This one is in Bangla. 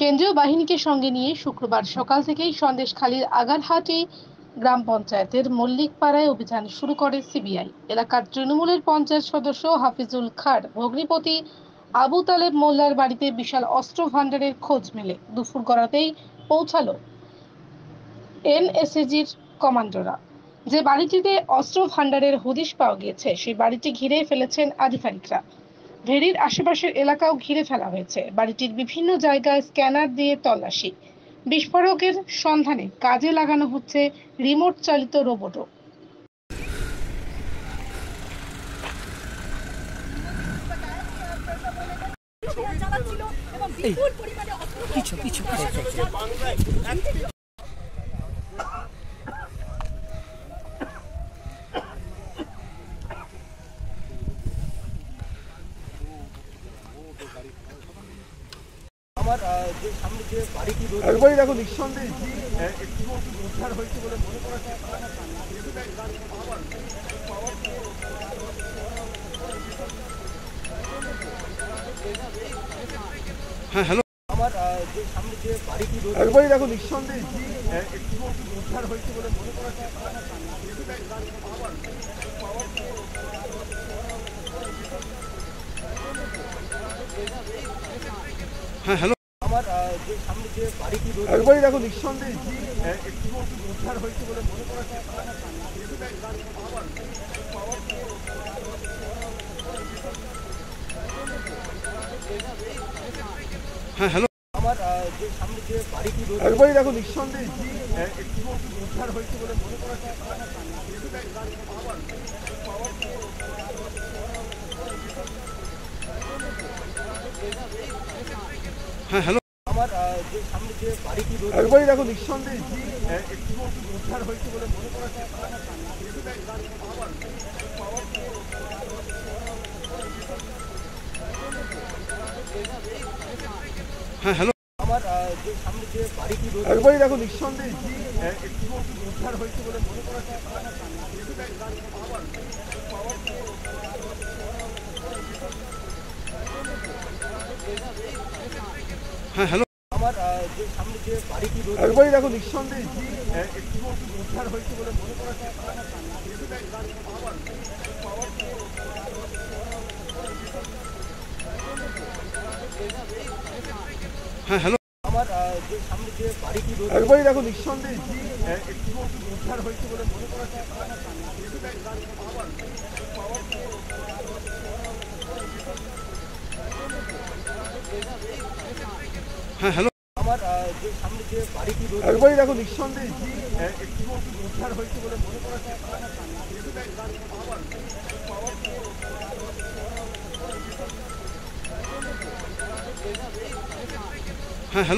কেন্দ্রীয় বাহিনীকে সঙ্গে নিয়ে শুক্রবার সকাল থেকেই সন্দেশখালীর আগারহাটি গ্রাম পঞ্চায়েতের মল্লিকপাড়ায় অভিযান শুরু করে সিবিআই। এলাকার তৃণমূলের পঞ্চায়েত সদস্য হাফিজুল খার ভগ্নিপতি আবু তালেব মোল্লার বাড়িতে বিশাল অস্ত্র ভান্ডারের খোঁজ মেলে। দুপুর গড়াতেই পৌঁছালো এনএসএজির কমান্ডোরা। যে বাড়িটিতে অস্ত্র ভান্ডারের হদিশ পাওয়া গিয়েছে সেই বাড়িটি ঘিরে ফেলেছেন আধিকারিকরা। ভেরির আশেপাশের এলাকাও ঘিরে ফেলা হয়েছে। বাড়িটির বিভিন্ন জায়গায় স্ক্যানার দিয়ে তল্লাশি। বিস্ফোরকের সন্ধানে কাজে লাগানো হচ্ছে রিমোট চালিত রোবটও। আমার যে সামনে যে বাড়িটি রয়েছে একবারই দেখো নিঃসন্দেহে একটু উদ্ধার হয়েছে বলে মনে করা হচ্ছে। হ্যাঁ হ্যালো, আমার যে সামনে যে বাড়িটি রয়েছে একবারই দেখো নিঃসন্দেহে একটু উদ্ধার হয়েছে বলে মনে করা হচ্ছে। হ্যাঁ হ্যালো, আমার যে সামনে যে বাড়িটি রয়েছে একবারই দেখো নিঃসন্দেহে একটু উদ্ধার হয়েছে বলে মনে করা হচ্ছে। হ্যাঁ হ্যালো, আমার যে সামনে যে বাড়িটি রয়েছে একবারই দেখো নিঃসন্দেহে একটু উদ্ধার হয়েছে বলে মনে করা হচ্ছে। হ্যাঁ হ্যালো, আমার যে সামনে যে বাড়িটি রয়েছে একবারই দেখো নিঃসন্দেহে একটু উদ্ধার হয়েছে বলে মনে করা হচ্ছে। হ্যাঁ হ্যালো, আমার যে সামনে যে বাড়িটি রয়েছে একবারই দেখো নিঃসন্দেহে একটু উদ্ধার হয়েছে বলে মনে করা হচ্ছে। হ্যাঁ হ্যালো, আমার যে সামনে যে বাড়িটি রয়েছে একবারই দেখো নিঃসন্দেহে একটু উদ্ধার হয়েছে বলে মনে করা হচ্ছে। হ্যাঁ হ্যালো, আমার যে সামনে যে বাড়িটি রয়েছে একবারই দেখো নিঃসন্দেহে একটু উদ্ধার হয়েছে বলে মনে করা হচ্ছে। হ্যাঁ হ্যালো, আমার যে সামনে যে বাড়িটি রয়েছে একবারই দেখো নিঃসন্দেহে একটু উদ্ধার হয়েছে বলে মনে করা হচ্ছে। হ্যাঁ হ্যালো,